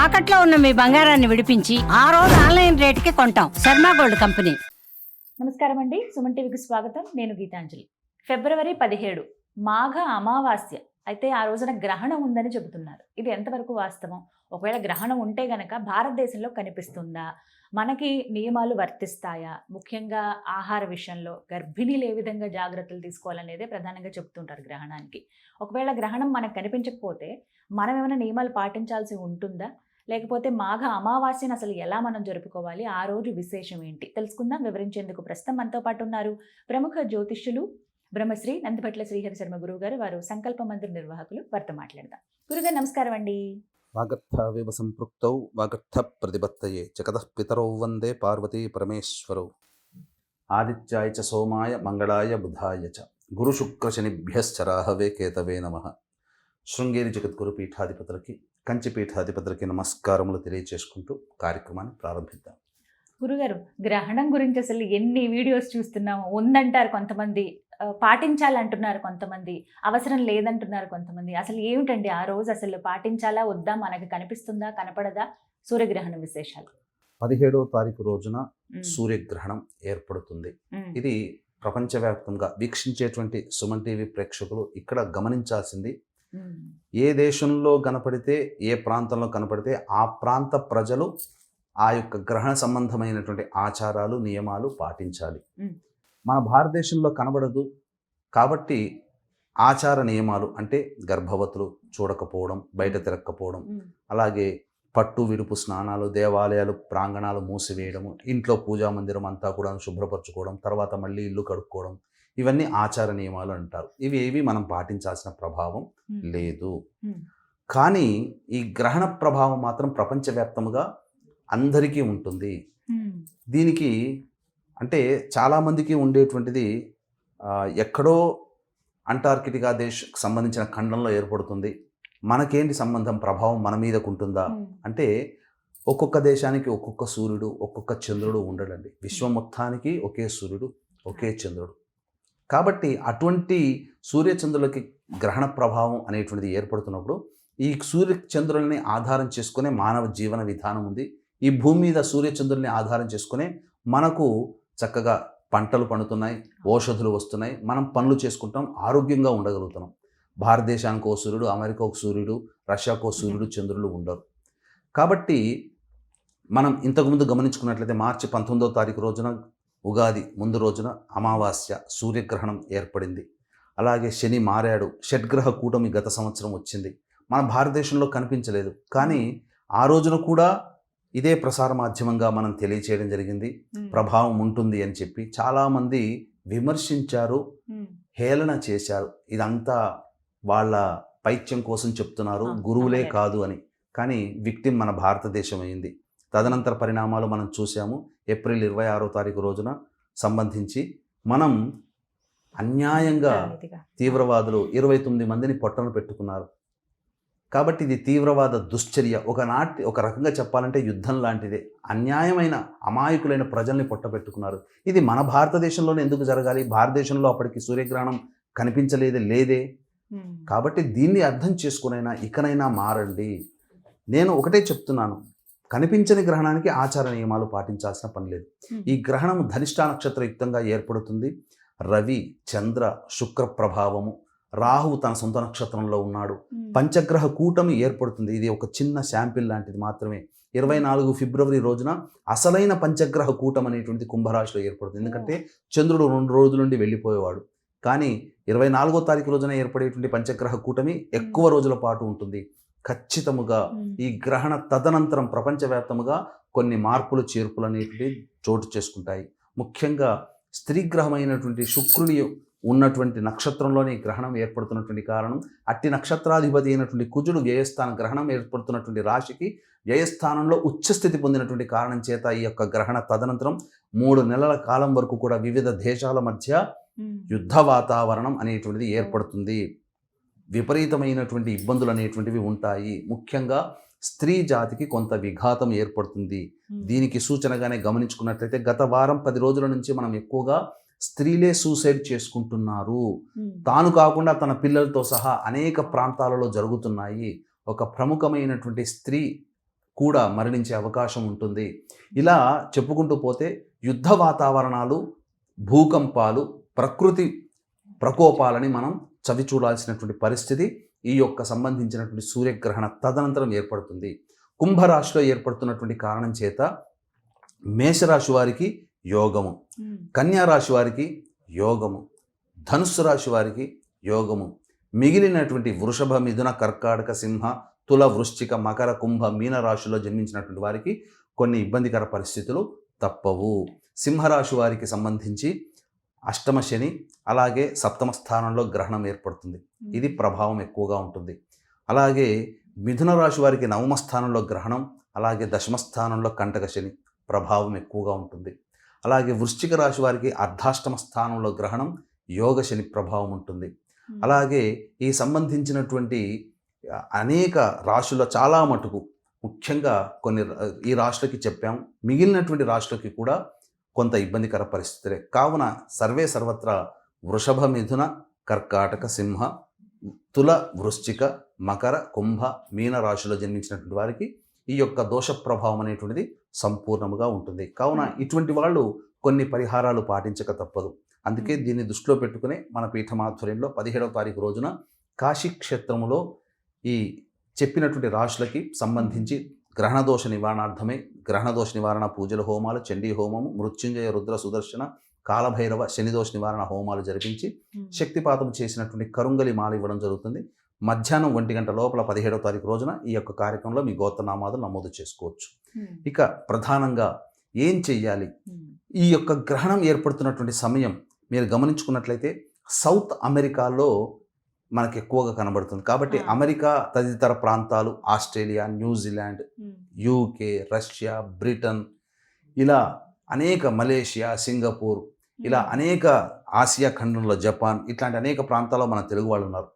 తాకట్లో ఉన్న మీ బంగారాన్ని విడిపించి ఆ రోజు ఆన్లైన్ రేటుకి కొంటాం. Sharma gold company. నమస్కారం అండి, సుమన్ టీవీకి స్వాగతం. నేను గీతాంజలి. ఫిబ్రవరి 17 మాఘ అమావాస్య. అయితే ఆ రోజున గ్రహణం ఉందని చెబుతున్నారు. ఇది ఎంతవరకు వాస్తవం? ఒకవేళ గ్రహణం ఉంటే గనక భారతదేశంలో కనిపిస్తుందా? మనకి నియమాలు వర్తిస్తాయా? ముఖ్యంగా ఆహార విషయంలో గర్భిణీలు ఏ విధంగా జాగ్రత్తలు తీసుకోవాలనేదే ప్రధానంగా చెప్తుంటారు గ్రహణానికి. ఒకవేళ గ్రహణం మనకు కనిపించకపోతే మనం ఏమైనా నియమాలు పాటించాల్సి ఉంటుందా? లేకపోతే మాఘ అమావాస్యను అసలు ఎలా మనం జరుపుకోవాలి? ఆ రోజు విశేషం ఏంటి తెలుసుకుందాం. వివరించేందుకు ప్రస్తుతం మనతో పాటు ఉన్నారు ప్రముఖ జ్యోతిష్యులు బ్రహ్మశ్రీ నందిపట్ల శ్రీహరి శర్మ గురువు గారు. వారు సంకల్ప మందిర నిర్వాహకులు. వారితో మాట్లాడదాం. గురుగారు నమస్కారం అండి. వాగర్థావివ సంపృక్తౌ వాగర్థ ప్రతిపత్తయే జగతః పితరౌ వందే పార్వతీ పరమేశ్వరౌ. ఆదిత్యాయ చ సోమాయ మంగళాయ బుధాయ చ గురుశుక్రశనిభ్యశ్చ రాహవే కేతవే నమః. శృంగేరి జగద్గురు పీఠాధిపతులకి, కంచి పీఠాధిపతులకి నమస్కారములు తెలియచేసుకుంటూ కార్యక్రమాన్ని ప్రారంభిద్దాం. గురుగారు, గ్రహణం గురించి అసలు ఎన్ని వీడియోస్ చూస్తున్నాము. ఉందంటారు కొంతమంది, పాటించాలంటున్నారు కొంతమంది, అవసరం లేదంటున్నారు కొంతమంది. అసలు ఏమిటండి ఆ రోజు? అసలు పాటించాలా వద్దా? మనకి కనిపిస్తుందా కనపడదా? సూర్యగ్రహణ విశేషాలు. 17వ తారీఖు రోజున సూర్యగ్రహణం ఏర్పడుతుంది. ఇది ప్రపంచవ్యాప్తంగా వీక్షించేటువంటి సుమన్ టీవీ ప్రేక్షకులు ఇక్కడ గమనించాల్సింది, ఏ దేశంలో కనపడితే, ఏ ప్రాంతంలో కనపడితే ఆ ప్రాంత ప్రజలు ఆ యొక్క గ్రహణ సంబంధమైనటువంటి ఆచారాలు నియమాలు పాటించాలి. మన భారతదేశంలో కనబడదు కాబట్టి ఆచార నియమాలు అంటే గర్భవతులు చూడకపోవడం, బయట తిరగకపోవడం, అలాగే పట్టు విడుపు స్నానాలు, దేవాలయాలు ప్రాంగణాలు మూసివేయడము, ఇంట్లో పూజా మందిరం అంతా కూడా శుభ్రపరచుకోవడం, తర్వాత మళ్ళీ ఇల్లు కడుక్కోవడం, ఇవన్నీ ఆచార నియమాలు అంటారు. ఇవి ఏవి మనం పాటించాల్సిన ప్రభావం లేదు. కానీ ఈ గ్రహణ ప్రభావం మాత్రం ప్రపంచవ్యాప్తంగా అందరికీ ఉంటుంది. దీనికి అంటే చాలామందికి ఉండేటువంటిది ఎక్కడో అంటార్కిటికా సంబంధించిన ఖండంలో ఏర్పడుతుంది. మనకేంటి సంబంధం, ప్రభావం మన మీదకు ఉంటుందా అంటే, ఒక్కొక్క దేశానికి ఒక్కొక్క సూర్యుడు, ఒక్కొక్క చంద్రుడు ఉండడండి. విశ్వం మొత్తానికి ఒకే సూర్యుడు, ఒకే చంద్రుడు. కాబట్టి అటువంటి సూర్యచంద్రులకి గ్రహణ ప్రభావం అనేటువంటిది ఏర్పడుతున్నప్పుడు ఈ సూర్యచంద్రుల్ని ఆధారం చేసుకునే మానవ జీవన విధానం ఉంది. ఈ భూమి మీద సూర్యచంద్రుల్ని ఆధారం చేసుకునే మనకు చక్కగా పంటలు పండుతున్నాయి, ఔషధులు వస్తున్నాయి, మనం పనులు చేసుకుంటాం, ఆరోగ్యంగా ఉండగలుగుతున్నాం. భారతదేశానికి ఓ సూర్యుడు, అమెరికా ఒక సూర్యుడు, రష్యాకు ఓ సూర్యుడు, చంద్రులు ఉండరు. కాబట్టి మనం ఇంతకుముందు గమనించుకున్నట్లయితే మార్చి 19వ తారీఖు రోజున, ఉగాది ముందు రోజున అమావాస్య సూర్యగ్రహణం ఏర్పడింది. అలాగే శని మారాడు. షడ్గ్రహ కూటమి గత సంవత్సరం వచ్చింది. మన భారతదేశంలో కనిపించలేదు, కానీ ఆ రోజున కూడా ఇదే ప్రసార మాధ్యమంగా మనం తెలియచేయడం జరిగింది. ప్రభావం ఉంటుంది అని చెప్పి చాలామంది విమర్శించారు, హేళన చేశారు. ఇదంతా వాళ్ళ పైత్యం కోసం చెప్తున్నారు, గురువులే కాదు అని. కానీ విక్టిమ్ మన భారతదేశం అయింది. తదనంతర పరిణామాలు మనం చూసాము. ఏప్రిల్ 26వ తారీఖు రోజున సంబంధించి మనం అన్యాయంగా తీవ్రవాదులు 29 మందిని పొట్టను పెట్టుకున్నారు. కాబట్టి ఇది తీవ్రవాద దుశ్చర్య. ఒక రకంగా చెప్పాలంటే యుద్ధం లాంటిదే. అన్యాయమైన అమాయకులైన ప్రజల్ని పొట్టబెట్టుకున్నారు. ఇది మన భారతదేశంలోనే ఎందుకు జరగాలి? భారతదేశంలో అప్పటికి సూర్యగ్రహణం లేదే. కాబట్టి దీన్ని అర్థం చేసుకునైనా ఇకనైనా మారండి. నేను ఒకటే చెప్తున్నాను, కనిపించని గ్రహణానికి ఆచార నియమాలు పాటించాల్సిన పని లేదు. ఈ గ్రహణం ధనిష్ఠా నక్షత్రయుక్తంగా ఏర్పడుతుంది. రవి, చంద్ర, శుక్ర ప్రభావము, రాహువు తన సొంత నక్షత్రంలో ఉన్నాడు. పంచగ్రహ కూటమి ఏర్పడుతుంది. ఇది ఒక చిన్న శాంపిల్ లాంటిది మాత్రమే. 24 ఫిబ్రవరి రోజున అసలైన పంచగ్రహ కూటమి అనేటువంటిది కుంభరాశిలో ఏర్పడుతుంది. ఎందుకంటే చంద్రుడు 2 రోజుల నుండి వెళ్ళిపోయేవాడు. కానీ 24వ తారీఖు రోజున ఏర్పడేటువంటి పంచగ్రహ కూటమి ఎక్కువ రోజుల పాటు ఉంటుంది. ఖచ్చితముగా ఈ గ్రహణ తదనంతరం ప్రపంచవ్యాప్తముగా కొన్ని మార్పులు చేర్పులు అనేటివి చోటు చేసుకుంటాయి. ముఖ్యంగా స్త్రీ గ్రహమైనటువంటి శుక్రుని ఉన్నటువంటి నక్షత్రంలోని గ్రహణం ఏర్పడుతున్నటువంటి కారణం, అట్టి నక్షత్రాధిపతి అయినటువంటి కుజుడు వ్యయస్థాన గ్రహణం ఏర్పడుతున్నటువంటి రాశికి వ్యయస్థానంలో ఉచ్చస్థితి పొందినటువంటి కారణం చేత ఈ యొక్క గ్రహణ తదనంతరం 3 నెలల కాలం వరకు కూడా వివిధ దేశాల మధ్య యుద్ధ వాతావరణం అనేటువంటిది ఏర్పడుతుంది. విపరీతమైనటువంటి ఇబ్బందులు అనేటువంటివి ఉంటాయి. ముఖ్యంగా స్త్రీ జాతికి కొంత విఘాతం ఏర్పడుతుంది. దీనికి సూచనగానే గమనించుకున్నట్లయితే గత వారం 10 రోజుల నుంచి మనం ఎక్కువగా స్త్రీలే సూసైడ్ చేసుకుంటున్నారు. తాను కాకుండా తన పిల్లలతో సహా అనేక ప్రాంతాలలో జరుగుతున్నాయి. ఒక ప్రముఖమైనటువంటి స్త్రీ కూడా మరణించే అవకాశం ఉంటుంది. ఇలా చెప్పుకుంటూ పోతే యుద్ధ వాతావరణాలు, భూకంపాలు, ప్రకృతి ప్రకోపాలని మనం చవి చూడాల్సినటువంటి పరిస్థితి ఈ యొక్క సంబంధించినటువంటి సూర్యగ్రహణ తదనంతరం ఏర్పడుతుంది. కుంభరాశిలో ఏర్పడుతున్నటువంటి కారణం చేత మేషరాశి వారికి యోగము, కన్యా రాశి వారికి యోగము, ధనుస్సు రాశి వారికి యోగము, మిగిలినటువంటి వృషభ, మిథున, కర్కాటక, సింహ, తుల, వృశ్చిక, మకర, కుంభ, మీన రాశిలో జన్మించినటువంటి వారికి కొన్ని ఇబ్బందికర పరిస్థితులు తప్పవు. సింహరాశి వారికి సంబంధించి అష్టమ శని, అలాగే సప్తమ స్థానంలో గ్రహణం ఏర్పడుతుంది. ఇది ప్రభావం ఎక్కువగా ఉంటుంది. అలాగే మిథున రాశి వారికి నవమ స్థానంలో గ్రహణం, అలాగే దశమ స్థానంలో కంటక శని ప్రభావం ఎక్కువగా ఉంటుంది. అలాగే వృశ్చిక రాశి వారికి అర్ధాష్టమ స్థానంలో గ్రహణం, యోగ శని ప్రభావం ఉంటుంది. అలాగే ఈ సంబంధించినటువంటి అనేక రాశుల చాలా మటుకు ముఖ్యంగా కొన్ని ఈ రాశులకి చెప్పాం, మిగిలినటువంటి రాశులకి కూడా కొంత ఇబ్బందికర పరిస్థితులే. కావున సర్వే సర్వత్రా వృషభ, మిథున, కర్కాటక, సింహ, తుల, వృశ్చిక, మకర, కుంభ, మీన రాశిలో జన్మించినటువంటి వారికి ఈ యొక్క దోష ప్రభావం అనేటువంటిది సంపూర్ణముగా ఉంటుంది. కావున ఇటువంటి వాళ్ళు కొన్ని పరిహారాలు పాటించక తప్పదు. అందుకే దీన్ని దృష్టిలో పెట్టుకుని మన పీఠమాధ్వర్యంలో 17వ తారీఖు రోజున కాశీ క్షేత్రములో ఈ చెప్పినటువంటి రాశులకి సంబంధించి గ్రహణదోష నివారణార్థమే గ్రహణదోష నివారణ పూజల హోమాలు, చండీ హోమము, మృత్యుంజయ, రుద్ర, సుదర్శన, కాలభైరవ, శనిదోష నివారణ హోమాలు జరిపించి శక్తిపాతం చేసినటువంటి కరుంగలి మాల ఇవ్వడం జరుగుతుంది. మధ్యాహ్నం 1 గంట లోపల 17వ తారీఖు రోజున ఈ యొక్క కార్యక్రమంలో మీ గోత్రనామాలు నమోదు చేసుకోవచ్చు. ఇక ప్రధానంగా ఏం చెయ్యాలి? ఈ యొక్క గ్రహణం ఏర్పడుతున్నటువంటి సమయం మీరు గమనించుకున్నట్లయితే సౌత్ అమెరికాలో మనకి ఎక్కువగా కనబడుతుంది. కాబట్టి అమెరికా తదితర ప్రాంతాలు, Australia, New Zealand, UK, Russia, Britain, ఇలా అనేక, మలేషియా, సింగపూర్, ఇలా అనేక ఆసియా ఖండంలో జపాన్, ఇట్లాంటి అనేక ప్రాంతాల్లో మన తెలుగు వాళ్ళు ఉన్నారు.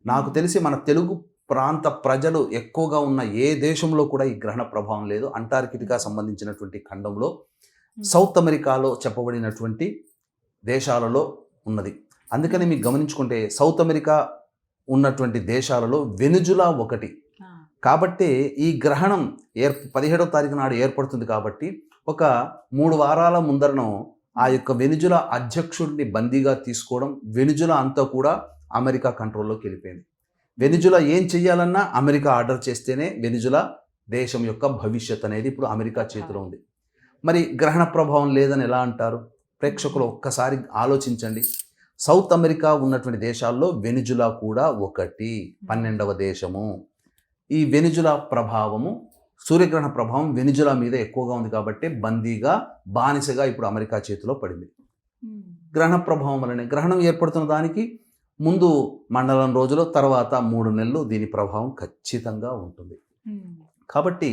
నాకు తెలిసి మన తెలుగు ప్రాంత ప్రజలు ఎక్కువగా ఉన్న ఏ దేశంలో కూడా ఈ గ్రహణ ప్రభావం లేదు. అంటార్కిటికా సంబంధించినటువంటి ఖండంలో, సౌత్ అమెరికాలో చెప్పబడినటువంటి దేశాలలో ఉన్నది. అందుకని మీకు గమనించుకుంటే సౌత్ అమెరికా ఉన్నటువంటి దేశాలలో వెనుజులా ఒకటి. కాబట్టి ఈ గ్రహణం 17వ తారీఖు నాడు ఏర్పడుతుంది. కాబట్టి ఒక 3 వారాల ముందరను ఆ యొక్క వెనుజులా అధ్యక్షుడిని బందీగా తీసుకోవడం, వెనుజులా అంతా కూడా అమెరికా కంట్రోల్లోకి వెళ్ళిపోయింది. వెనుజులా ఏం చెయ్యాలన్నా అమెరికా ఆర్డర్ చేస్తేనే వెనుజులా దేశం యొక్క భవిష్యత్ అనేది ఇప్పుడు అమెరికా చేతిలో ఉంది. మరి గ్రహణ ప్రభావం లేదని ఎలా అంటారు? ప్రేక్షకులు ఒక్కసారి ఆలోచించండి. సౌత్ అమెరికా ఉన్నటువంటి దేశాల్లో వెనుజులా కూడా ఒకటి, 12వ దేశము. ఈ వెనుజులా ప్రభావము, సూర్యగ్రహణ ప్రభావం వెనుజులా మీద ఎక్కువగా ఉంది. కాబట్టి బందీగా, బానిసగా ఇప్పుడు అమెరికా చేతిలో పడింది. గ్రహణ ప్రభావం వలన గ్రహణం ఏర్పడుతున్న దానికి ముందు మండలం రోజులు, తర్వాత 3 నెలలు దీని ప్రభావం ఖచ్చితంగా ఉంటుంది. కాబట్టి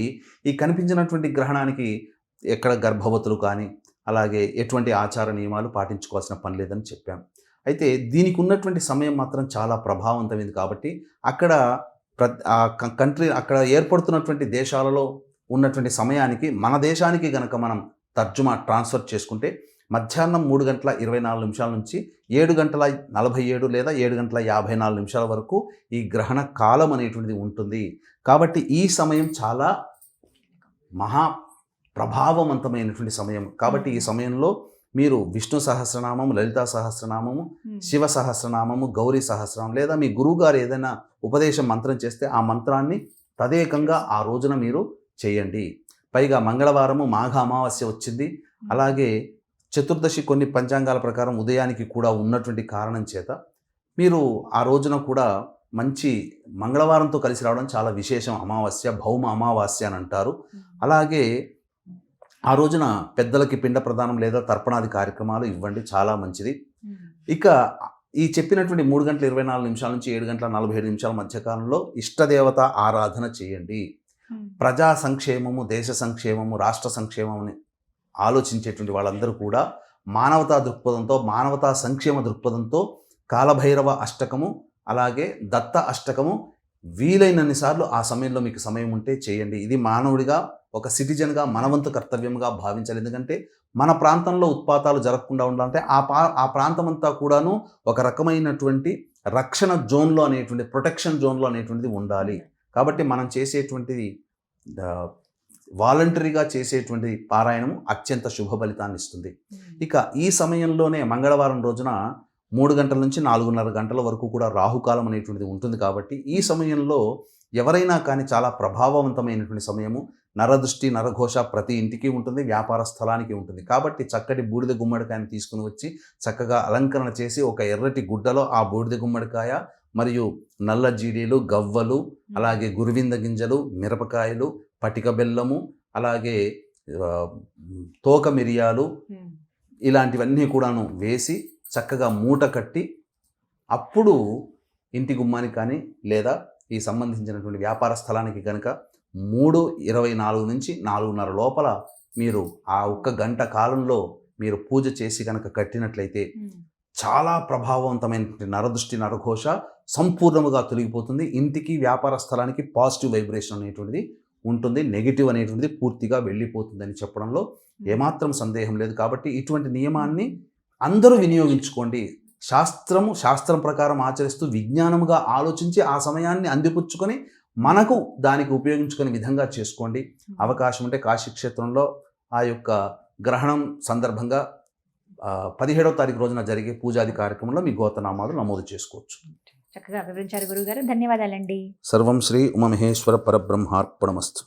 ఈ కనిపించినటువంటి గ్రహణానికి ఎక్కడ గర్భవతులు కానీ అలాగే ఎటువంటి ఆచార నియమాలు పాటించుకోవాల్సిన పని లేదని చెప్పాను. అయితే దీనికి ఉన్నటువంటి సమయం మాత్రం చాలా ప్రభావవంతమైంది. కాబట్టి అక్కడ అక్కడ ఏర్పడుతున్నటువంటి దేశాలలో ఉన్నటువంటి సమయానికి మన దేశానికి గనక మనం ట్రాన్స్ఫర్ చేసుకుంటే మధ్యాహ్నం 3 గంటల 24 నిమిషాల నుంచి 7 గంటల 47 లేదా 7 గంటల 54 నిమిషాల వరకు ఈ గ్రహణ కాలం అనేటువంటిది ఉంటుంది. కాబట్టి ఈ సమయం చాలా మహా ప్రభావవంతమైనటువంటి సమయం. కాబట్టి ఈ సమయంలో మీరు విష్ణు సహస్రనామము, లలితా సహస్రనామము, శివ సహస్రనామము, గౌరీ సహస్రనామం, లేదా మీ గురువుగారు ఏదైనా ఉపదేశం మంత్రం చేస్తే ఆ మంత్రాన్ని తదేకంగా ఆ రోజున మీరు చేయండి. పైగా మంగళవారము మాఘ అమావాస్య వచ్చింది. అలాగే చతుర్దశి కొన్ని పంచాంగాల ప్రకారం ఉదయానికి కూడా ఉన్నటువంటి కారణం చేత మీరు ఆ రోజున కూడా మంచి మంగళవారంతో కలిసి రావడం చాలా విశేషం. అమావాస్య, భౌమ అమావాస్య అని అంటారు. అలాగే ఆ రోజున పెద్దలకి పిండ ప్రదానం లేదా తర్పణాది కార్యక్రమాలు ఇవ్వండి, చాలా మంచిది. ఇక ఈ చెప్పినటువంటి 3 గంటల 24 నిమిషాల నుంచి 7 గంటల 47 నిమిషాల మధ్యకాలంలో ఇష్టదేవత ఆరాధన చేయండి. ప్రజా సంక్షేమము, దేశ సంక్షేమము, రాష్ట్ర సంక్షేమముని ఆలోచించేటువంటి వాళ్ళందరూ కూడా మానవతా దృక్పథంతో, మానవతా సంక్షేమ దృక్పథంతో కాలభైరవ అష్టకము, అలాగే దత్త అష్టకము వీలైనన్ని సార్లు ఆ సమయంలో మీకు సమయం ఉంటే చేయండి. ఇది మానవుడిగా, ఒక సిటిజన్గా మనవంతు కర్తవ్యంగా భావించాలి. ఎందుకంటే మన ప్రాంతంలో ఉత్పాతాలు జరగకుండా ఉండాలంటే ఆ ప్రాంతం అంతా కూడాను ఒక రకమైనటువంటి రక్షణ జోన్లో అనేటువంటి, ప్రొటెక్షన్ జోన్లో అనేటువంటిది ఉండాలి. కాబట్టి మనం చేసేటువంటిది వాలంటరీగా చేసేటువంటి పారాయణము అత్యంత శుభ ఫలితాన్ని ఇస్తుంది. ఇక ఈ సమయంలోనే మంగళవారం రోజున 3 గంటల నుంచి 4:30 గంటల వరకు కూడా రాహుకాలం అనేటువంటిది ఉంటుంది. కాబట్టి ఈ సమయంలో ఎవరైనా కానీ చాలా ప్రభావవంతమైనటువంటి సమయము. నరదృష్టి నరఘోష ప్రతి ఇంటికి ఉంటుంది, వ్యాపార స్థలానికి ఉంటుంది. కాబట్టి చక్కటి బూడిద గుమ్మడికాయని తీసుకుని వచ్చి చక్కగా అలంకరణ చేసి ఒక ఎర్రటి గుడ్డలో ఆ బూడిద గుమ్మడికాయ మరియు నల్ల జీడీలు, గవ్వలు, అలాగే గురువింద గింజలు, మిరపకాయలు, పటిక బెల్లము, అలాగే తోక మిరియాలు ఇలాంటివన్నీ కూడాను వేసి చక్కగా మూట కట్టి అప్పుడు ఇంటి గుమ్మానికి కానీ లేదా ఈ సంబంధించినటువంటి వ్యాపార స్థలానికి కనుక 3:24 నుంచి 4:30 లోపల మీరు ఆ 1 గంట కాలంలో మీరు పూజ చేసి కనుక కట్టినట్లయితే చాలా ప్రభావవంతమైనటువంటి నరదృష్టి నరఘోష సంపూర్ణముగా తొలగిపోతుంది. ఇంటికి వ్యాపార స్థలానికి పాజిటివ్ వైబ్రేషన్ అనేటువంటిది ఉంటుంది, నెగిటివ్ అనేటువంటిది పూర్తిగా వెళ్ళిపోతుందని చెప్పడంలో ఏమాత్రం సందేహం లేదు. కాబట్టి ఇటువంటి నియమాన్ని అందరూ వినియోగించుకోండి. శాస్త్రం ప్రకారం ఆచరిస్తూ విజ్ఞానముగా ఆలోచించి ఆ సమయాన్ని అందిపుచ్చుకొని మనకు దానికి ఉపయోగించుకునే విధంగా చేసుకోండి. అవకాశం ఉంటే కాశీ క్షేత్రంలో ఆ యొక్క గ్రహణం సందర్భంగా 17వ తారీఖు రోజున జరిగే పూజాది కార్యక్రమంలో మీ గోత్రనామాలు నమోదు చేసుకోవచ్చు. చక్కగా వివరించారు గురుగారు, ధన్యవాదాలండి. సర్వం శ్రీ ఉమామహేశ్వర పరబ్రహ్మార్పణమస్తు.